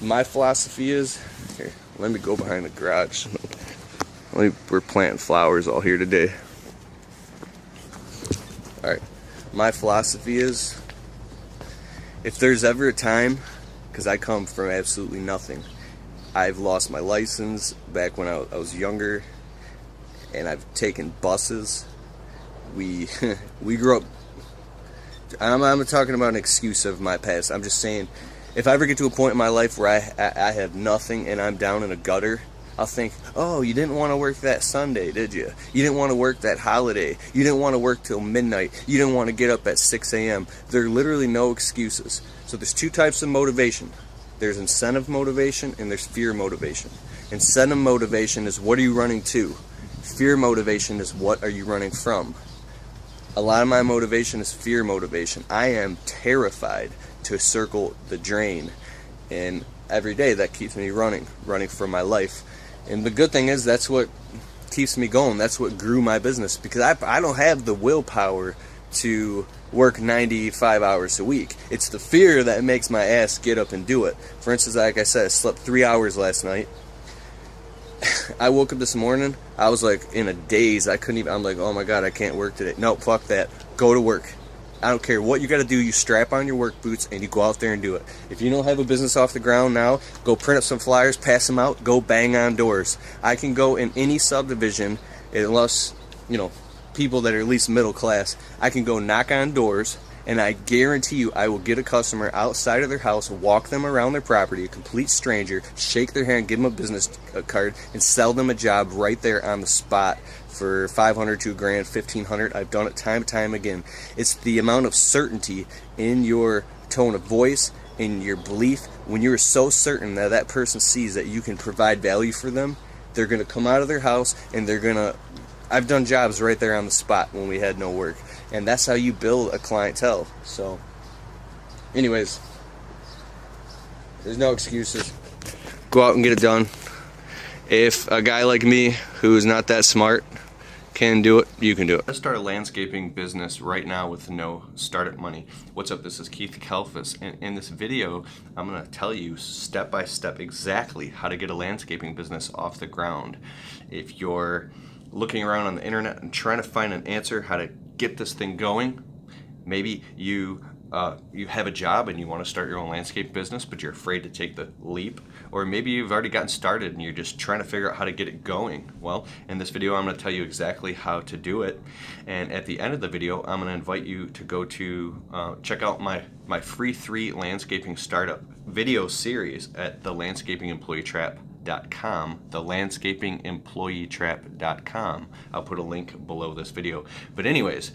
[SPEAKER 2] my philosophy is, here, let me go behind the garage. We're planting flowers all here today. Alright, my philosophy is, if there's ever a time, because I come from absolutely nothing. I've lost my license back when I was younger, and I've taken buses. We grew up. I'm not talking about an excuse of my past. I'm just saying, if I ever get to a point in my life where I have nothing and I'm down in a gutter, I'll think, oh, you didn't want to work that Sunday, did you? You didn't want to work that holiday. You didn't want to work till midnight. You didn't want to get up at 6 a.m. There are literally no excuses. So there's two types of motivation. There's incentive motivation and there's fear motivation. Incentive motivation is, what are you running to? Fear motivation is, what are you running from? A lot of my motivation is fear motivation. I am terrified to circle the drain, and every day that keeps me running for my life. And the good thing is, that's what keeps me going. That's what grew my business, because I don't have the willpower to work 95 hours a week. It's the fear that makes my ass get up and do it. For instance, like I said, I slept 3 hours last night. I woke up this morning, I was like in a daze. I'm like, oh my god, I can't work today. No, fuck that. Go to work. I don't care what you got to do. You strap on your work boots and you go out there and do it. If you don't have a business off the ground now, go print up some flyers, pass them out, go bang on doors. I can go in any subdivision, unless, people that are at least middle class. I can go knock on doors, and I guarantee you I will get a customer outside of their house, walk them around their property, a complete stranger, shake their hand, give them a business card, and sell them a job right there on the spot for $500 to $1,000, $1,500. I've done it time and time again. It's the amount of certainty in your tone of voice, in your belief. When you're so certain that that person sees that you can provide value for them, they're going to come out of their house and they're going to... I've done jobs right there on the spot when we had no work. And that's how you build a clientele. So, anyways, there's no excuses. Go out and get it done. If a guy like me, who is not that smart, can do it, you can do it. Let's start a landscaping business right now with no startup money. What's up? This is Keith Kalfas, and in this video, I'm going to tell you step by step exactly how to get a landscaping business off the ground. If you're looking around on the internet and trying to find an answer how to get this thing going, maybe you have a job and you want to start your own landscape business, but you're afraid to take the leap, or maybe you've already gotten started and you're just trying to figure out how to get it going. Well, in this video I'm going to tell you exactly how to do it, and at the end of the video I'm going to invite you to go to check out my free 3 landscaping startup video series at thelandscapingemployeetrap.com. I'll put a link below this video. But anyways,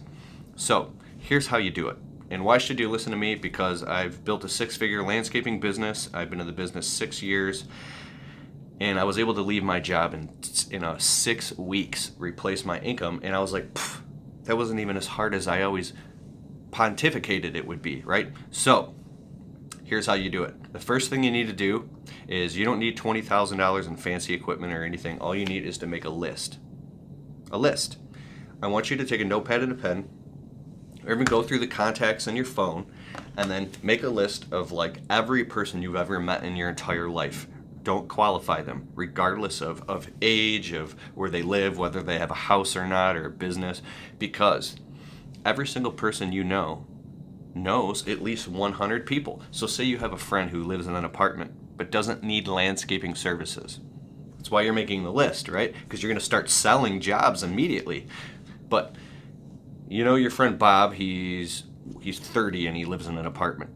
[SPEAKER 2] so here's how you do it. And why should you listen to me? Because I've built a 6-figure landscaping business. I've been in the business 6 years, and I was able to leave my job in 6 weeks, replace my income, and I was like, that wasn't even as hard as I always pontificated it would be, right? So here's how you do it. The first thing you need to do is, you don't need $20,000 in fancy equipment or anything. All you need is to make a list. A list. I want you to take a notepad and a pen, or even go through the contacts on your phone, and then make a list of like every person you've ever met in your entire life. Don't qualify them, regardless of age, of where they live, whether they have a house or not, or a business, because every single person you know knows at least 100 people. So say you have a friend who lives in an apartment but doesn't need landscaping services. That's why you're making the list, right? Because you're going to start selling jobs immediately. But you know your friend Bob, he's 30 and he lives in an apartment.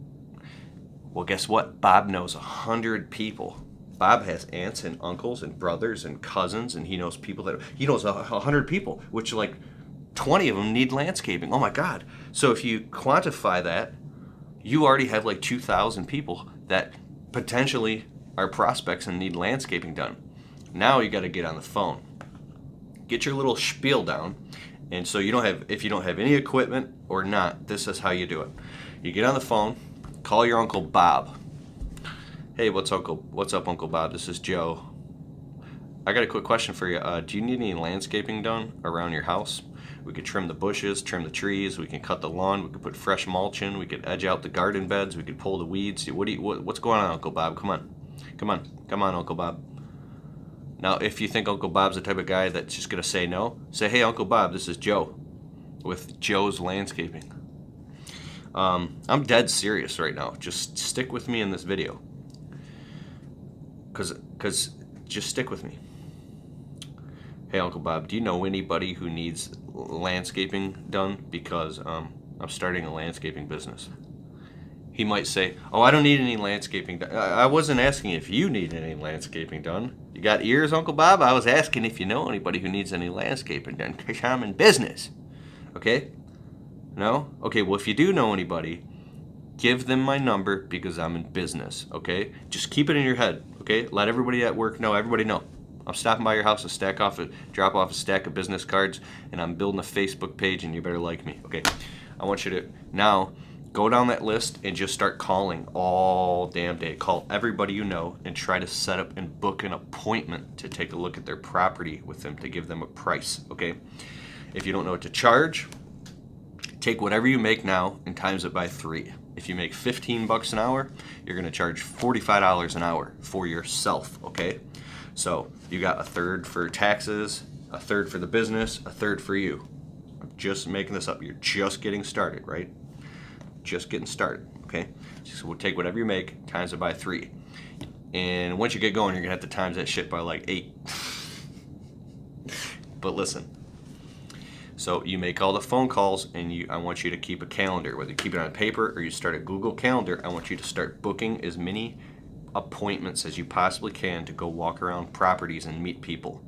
[SPEAKER 2] Well, guess what? Bob knows 100 people. Bob has aunts and uncles and brothers and cousins, and he knows people he knows 100 people, which like 20 of them need landscaping. Oh my God. So if you quantify that, you already have like 2,000 people that potentially are prospects and need landscaping done. Now you got to get on the phone. Get your little spiel down. And so if you don't have any equipment or not, this is how you do it. You get on the phone, call your Uncle Bob,
[SPEAKER 1] Hey, what's up, Uncle Bob? This is Joe. I got a quick question for you. Do you need any landscaping done around your house? We could trim the bushes, trim the trees, we can cut the lawn, we could put fresh mulch in, we could edge out the garden beds, we could pull the weeds. What's going on, Uncle Bob? Come on, Uncle Bob. Now, if you think Uncle Bob's the type of guy that's just gonna say no, say, hey, Uncle Bob, this is Joe with Joe's Landscaping. I'm dead serious right now. Just stick with me in this video. Cause just stick with me. Hey, Uncle Bob, do you know anybody who needs landscaping done? Because I'm starting a landscaping business. He might say, oh, I don't need any landscaping done. I wasn't asking if you need any landscaping done. You got ears, Uncle Bob? I was asking if you know anybody who needs any landscaping done, because I'm in business. Okay? No? Okay, well, if you do know anybody, give them my number because I'm in business, okay? Just keep it in your head, okay? Let everybody at work know, everybody know. I'm stopping by your house to drop off a stack of business cards, and I'm building a Facebook page, and you better like me, okay? I want you to now go down that list and just start calling all damn day. Call everybody you know and try to set up and book an appointment to take a look at their property with them to give them a price, okay? If you don't know what to charge, take whatever you make now and times it by 3. If you make 15 bucks an hour, you're gonna charge $45 an hour for yourself, okay? So you got a third for taxes, a third for the business, a third for you. I'm just making this up. You're just getting started, right? Just getting started, okay? So we'll take whatever you make, times it by 3. And once you get going, you're gonna have to times that shit by like 8. But listen. So you make all the phone calls, and I want you to keep a calendar. Whether you keep it on paper or you start a Google Calendar, I want you to start booking as many appointments as you possibly can to go walk around properties and meet people.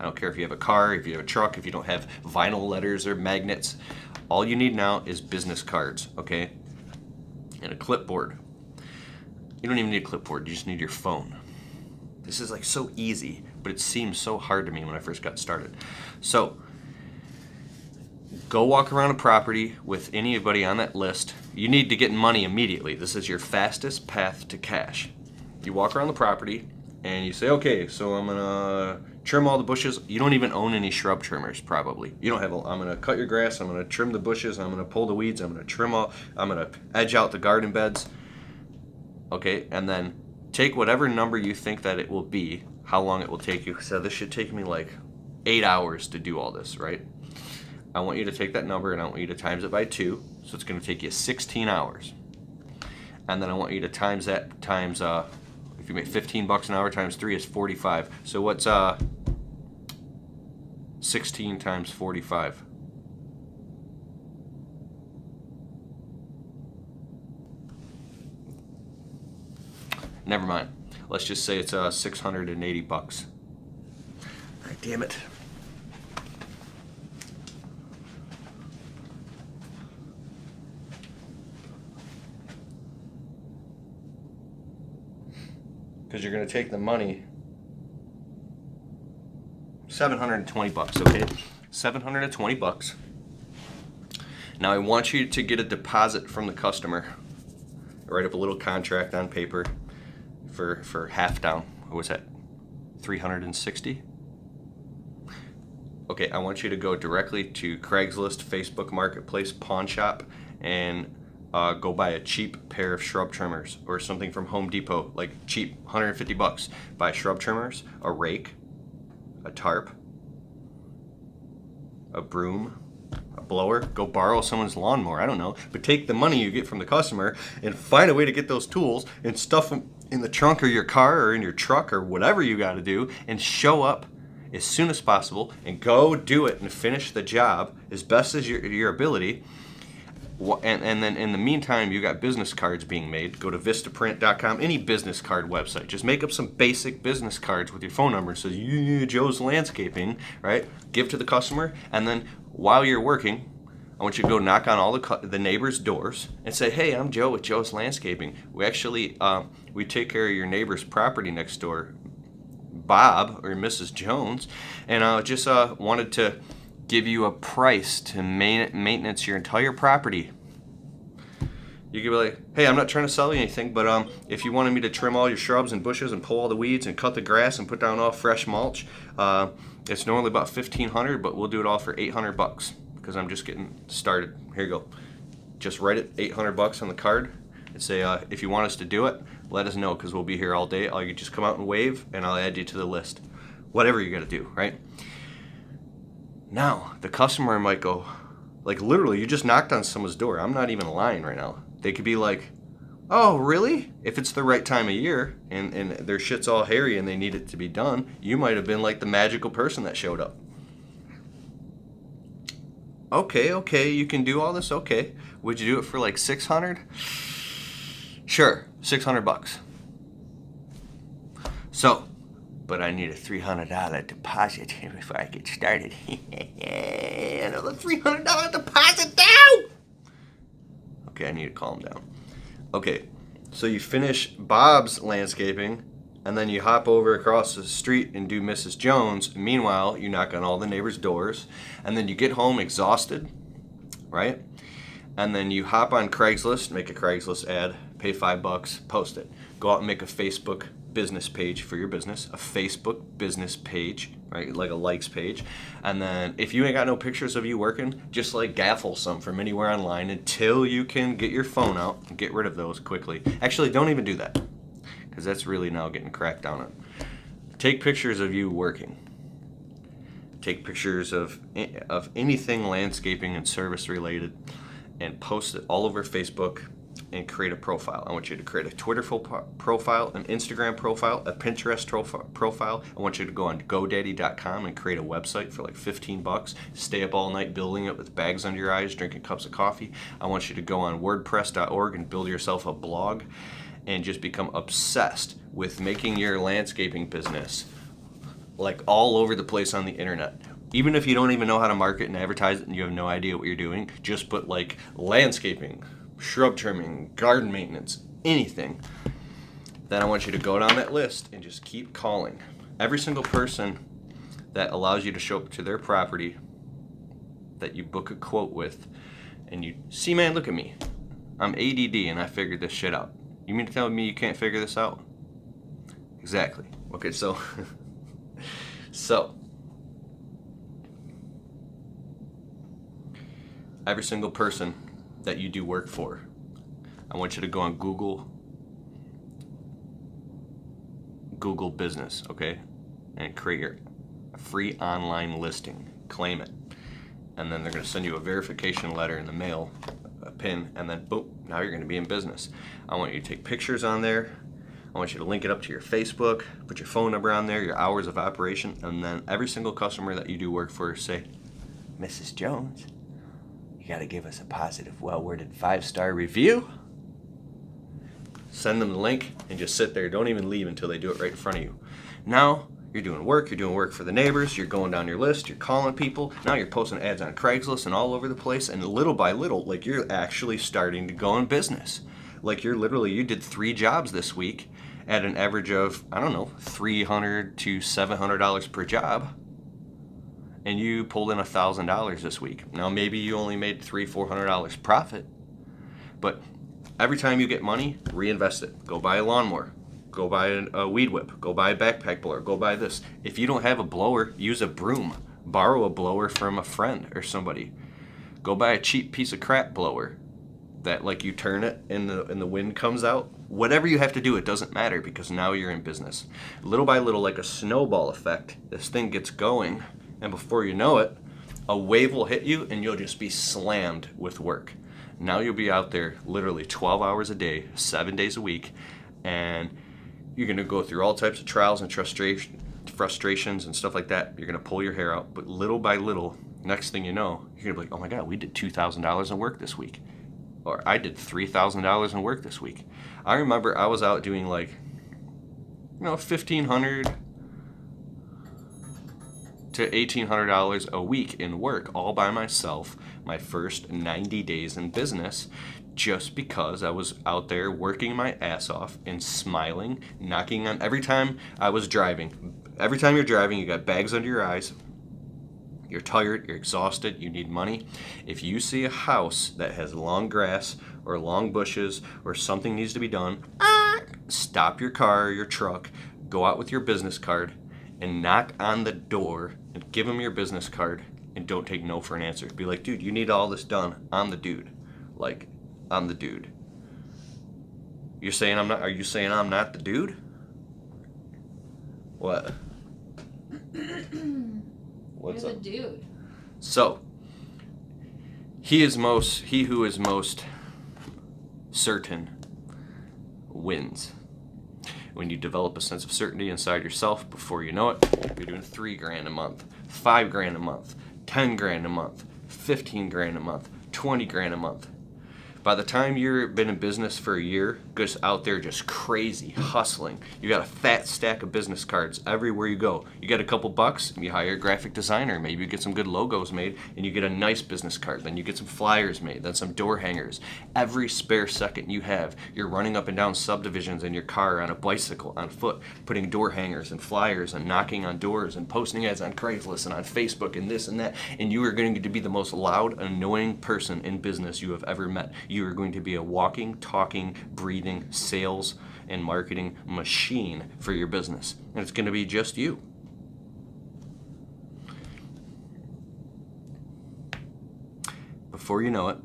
[SPEAKER 1] I don't care if you have a car, if you have a truck, if you don't have vinyl letters or magnets. All you need now is business cards, okay? And a clipboard. You don't even need a clipboard, you just need your phone. This is like so easy, but it seemed so hard to me when I first got started. So, go walk around a property with anybody on that list. You need to get money immediately. This is your fastest path to cash. You walk around the property and you say, okay, so I'm gonna trim all the bushes. You don't even own any shrub trimmers, probably. You don't have I'm gonna cut your grass, I'm gonna trim the bushes, I'm gonna pull the weeds, I'm gonna edge out the garden beds. Okay, and then take whatever number you think that it will be, how long it will take you. So this should take me like 8 hours to do all this, right? I want you to take that number and I want you to times it by 2, so it's going to take you 16 hours. And then I want you to times that times, if you make 15 bucks an hour times 3 is 45. So what's 16 times 45? Never mind. Let's just say it's 680 bucks. All right, damn it. Because you're going to take the money, 720 bucks, okay? 720 bucks. Now I want you to get a deposit from the customer. Write up a little contract on paper for half down. What was that? 360? Okay, I want you to go directly to Craigslist, Facebook Marketplace, Pawn Shop, and go buy a cheap pair of shrub trimmers or something from Home Depot, like cheap, 150 bucks. Buy shrub trimmers, a rake, a tarp, a broom, a blower. Go borrow someone's lawnmower, I don't know. But take the money you get from the customer and find a way to get those tools and stuff them in the trunk of your car or in your truck or whatever you got to do, and show up as soon as possible and go do it and finish the job as best as your ability. And then in the meantime, you got business cards being made. Go to vistaprint.com, any business card website. Just make up some basic business cards with your phone number. It says, Joe's Landscaping, right? Give to the customer, and then while you're working, I want you to go knock on all the neighbors' doors and say, hey, I'm Joe with Joe's Landscaping. We actually, we take care of your neighbor's property next door, Bob or Mrs. Jones, and I just wanted to give you a price to maintenance your entire property.
[SPEAKER 2] You could be like, hey, I'm not trying to sell you anything, but if you wanted me to trim all your shrubs and bushes and pull all the weeds and cut the grass and put down all fresh mulch, it's normally about $1,500, but we'll do it all for $800 because I'm just getting started. Here you go. Just write it, $800 on the card, and say, if you want us to do it, let us know because we'll be here all day. Or you can just come out and wave, and I'll add you to the list. Whatever you got to do, right? Now, the customer might go, like literally, you just knocked on someone's door. I'm not even lying right now. They could be like, oh, really? If it's the right time of year and their shit's all hairy and they need it to be done, you might have been like the magical person that showed up. Okay, you can do all this? Okay. Would you do it for like 600? Sure, $600. So, but I need a $300 deposit before I get started. Another $300 deposit down! Okay, I need to calm down. Okay, so you finish Bob's landscaping, and then you hop over across the street and do Mrs. Jones. Meanwhile, you knock on all the neighbors' doors, and then you get home exhausted, right? And then you hop on Craigslist, make a Craigslist ad, pay $5, post it. Go out and make a Facebook business page for your business, a Facebook business page, right? Like a likes page. And then if you ain't got no pictures of you working, just like gaffle some from anywhere online until you can get your phone out and get rid of those quickly. Actually, don't even do that because that's really now getting cracked down on. Take pictures of you working. Take pictures of anything landscaping and service related and post it all over Facebook and create a profile. I want you to create a Twitter profile, an Instagram profile, a Pinterest profile. I want you to go on GoDaddy.com and create a website for like $15. Stay up all night building it with bags under your eyes, drinking cups of coffee. I want you to go on WordPress.org and build yourself a blog and just become obsessed with making your landscaping business like all over the place on the internet. Even if you don't even know how to market and advertise it and you have no idea what you're doing, just put like landscaping, shrub trimming, garden maintenance, anything. Then I want you to go down that list and just keep calling. Every single person that allows you to show up to their property that you book a quote with, and you see, man, look at me. I'm ADD and I figured this shit out. You mean to tell me you can't figure this out? Exactly. Okay, so every single person that you do work for, I want you to go on Google business, okay, and create your free online listing. Claim it, and then they're going to send you a verification letter in the mail, a pin, and then boom, now you're going to be in business. I want you to take pictures on there. I want you to link it up to your Facebook, put your phone number on there, your hours of operation, and then every single customer that you do work for, say, Mrs. Jones, you got to give us a positive, well-worded 5-star review. Send them the link and just sit there. Don't even leave until they do it right in front of you. Now you're doing work for the neighbors, you're going down your list, you're calling people. Now you're posting ads on Craigslist and all over the place, and little by little, like you're actually starting to go in business. Like you did 3 jobs this week at an average of, I don't know, $300 to $700 per job. And you pulled in $1,000 this week. Now maybe you only made $300-400 profit, but every time you get money, reinvest it. Go buy a lawnmower, go buy a weed whip, go buy a backpack blower, go buy this. If you don't have a blower, use a broom. Borrow a blower from a friend or somebody. Go buy a cheap piece of crap blower that like you turn it and the wind comes out. Whatever you have to do, it doesn't matter because now you're in business. Little by little, like a snowball effect, this thing gets going. And before you know it, a wave will hit you and you'll just be slammed with work. Now you'll be out there literally 12 hours a day, 7 days a week, and you're going to go through all types of trials and frustrations and stuff like that. You're going to pull your hair out, but little by little, next thing you know, you're going to be like, oh my God, we did $2,000 in work this week. Or I did $3,000 in work this week. I remember I was out doing like, $1,500 to $1,800 a week in work all by myself my first 90 days in business, just because I was out there working my ass off and smiling, knocking on every time I was driving. Every time you're driving, you got bags under your eyes,
[SPEAKER 1] You're tired, you're exhausted, you need money. If you see a house that has long grass or long bushes or something needs to be done, stop your car or your truck, go out with your business card and knock on the door and give them your business card and don't take no for an answer. Be like, dude, you need all this done. I'm the dude. Like, I'm the dude. You're saying I'm not, are you saying I'm not the dude? What? What's
[SPEAKER 3] You're
[SPEAKER 1] up?
[SPEAKER 3] the dude.
[SPEAKER 1] So, he who is most certain wins. When you develop a sense of certainty inside yourself, before you know it, you're doing $3,000 a month, $5,000 a month, $10,000 a month, $15,000 a month, $20,000 a month. By the time you've been in business for a year, just out there just crazy, hustling. You got a fat stack of business cards everywhere you go. You get a couple bucks, and you hire a graphic designer. Maybe you get some good logos made, and you get a nice business card. Then you get some flyers made, then some door hangers. Every spare second you have, you're running up and down subdivisions in your car, on a bicycle, on foot, putting door hangers and flyers and knocking on doors and posting ads on Craigslist and on Facebook and this and that. And you are going to be the most loud, annoying person in business you have ever met. You are going to be a walking, talking, breathing sales and marketing machine for your business. And it's going to be just you. Before you know it,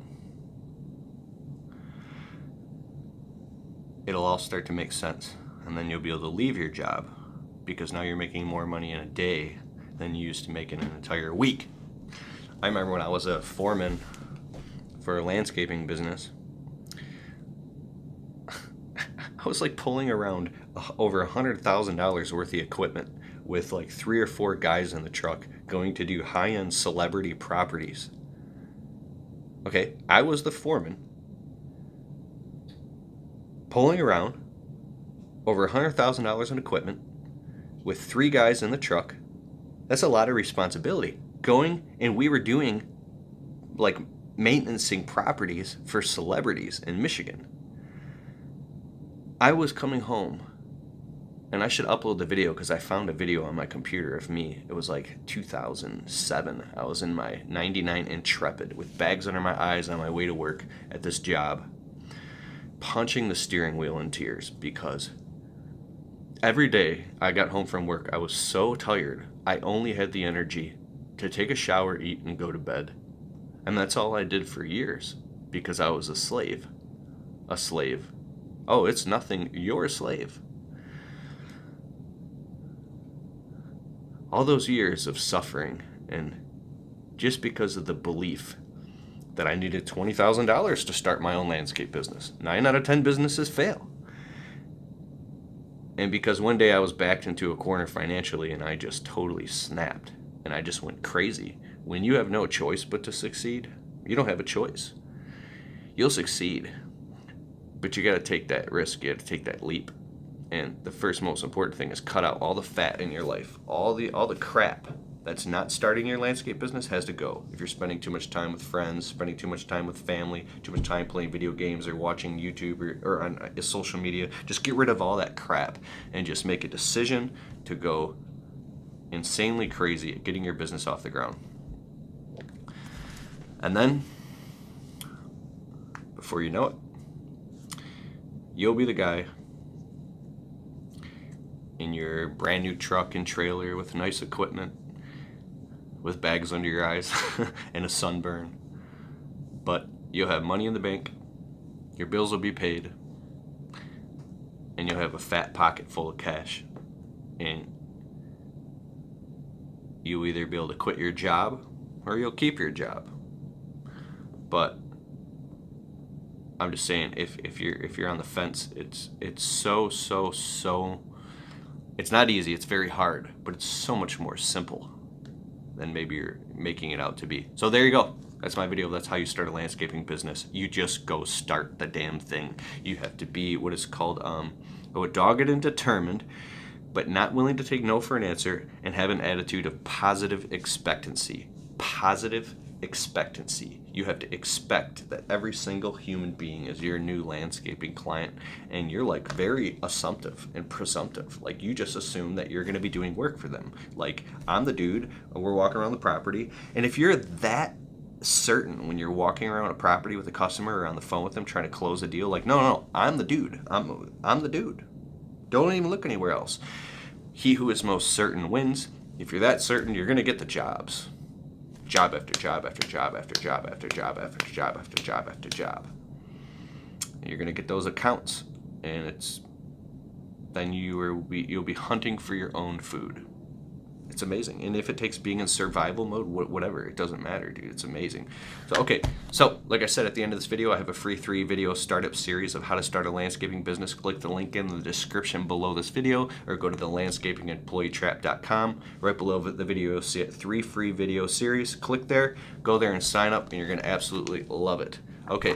[SPEAKER 1] it'll all start to make sense. And then you'll be able to leave your job because now you're making more money in a day than you used to make in an entire week. I remember when I was a foreman for a landscaping business, I was like pulling around over $100,000 worth of equipment with like 3 or 4 guys in the truck going to do high-end celebrity properties. Okay, I was the foreman pulling around over $100,000 in equipment with 3 guys in the truck. That's a lot of responsibility. Going, and we were doing like maintaining properties for celebrities in Michigan. I was coming home, and I should upload the video because I found a video on my computer of me. It was like 2007. I was in my 99 Intrepid with bags under my eyes on my way to work at this job, punching the steering wheel in tears because every day I got home from work, I was so tired, I only had the energy to take a shower, eat, and go to bed. And that's all I did for years because I was a slave. A slave. Oh, it's nothing. You're a slave. All those years of suffering, and just because of the belief that I needed $20,000 to start my own landscape business. 9 out of 10 businesses fail. And because one day I was backed into a corner financially and I just totally snapped and I just went crazy. When you have no choice but to succeed, you don't have a choice. You'll succeed. But you got to take that risk. You got to take that leap. And the first most important thing is cut out all the fat in your life. All the crap that's not starting your landscape business has to go. If you're spending too much time with friends, spending too much time with family, too much time playing video games or watching YouTube or on social media, just get rid of all that crap and just make a decision to go insanely crazy at getting your business off the ground. And then, before you know it, you'll be the guy in your brand new truck and trailer with nice equipment, with bags under your eyes and a sunburn. But you'll have money in the bank, your bills will be paid, and you'll have a fat pocket full of cash. And you'll either be able to quit your job or you'll keep your job. But I'm just saying, if you're on the fence, it's so it's not easy, it's very hard, but it's so much more simple than maybe you're making it out to be. So there you go. That's my video. That's how you start a landscaping business. You just go start the damn thing. You have to be what is called dogged and determined, but not willing to take no for an answer, and have an attitude of positive expectancy. Positive expectancy. You have to expect that every single human being is your new landscaping client, and you're like very assumptive and presumptive. Like you just assume that you're going to be doing work for them. Like, I'm the dude, we're walking around the property, and if you're that certain when you're walking around a property with a customer or on the phone with them trying to close a deal, like, no, I'm the dude. I'm the dude. Don't even look anywhere else. He who is most certain wins. If you're that certain, you're going to get the jobs. Job after job after job after job after job after job after job after job. And you're going to get those accounts, and then you'll be hunting for your own food. It's amazing. And if it takes being in survival mode, whatever, it doesn't matter, dude. It's amazing. So, okay. So, like I said, at the end of this video, I have a free 3-video startup series of how to start a landscaping business. Click the link in the description below this video, or go to the landscapingemployeetrap.com. Right below the video, you'll see it, 3 free video series. Click there, go there and sign up, and you're going to absolutely love it. Okay.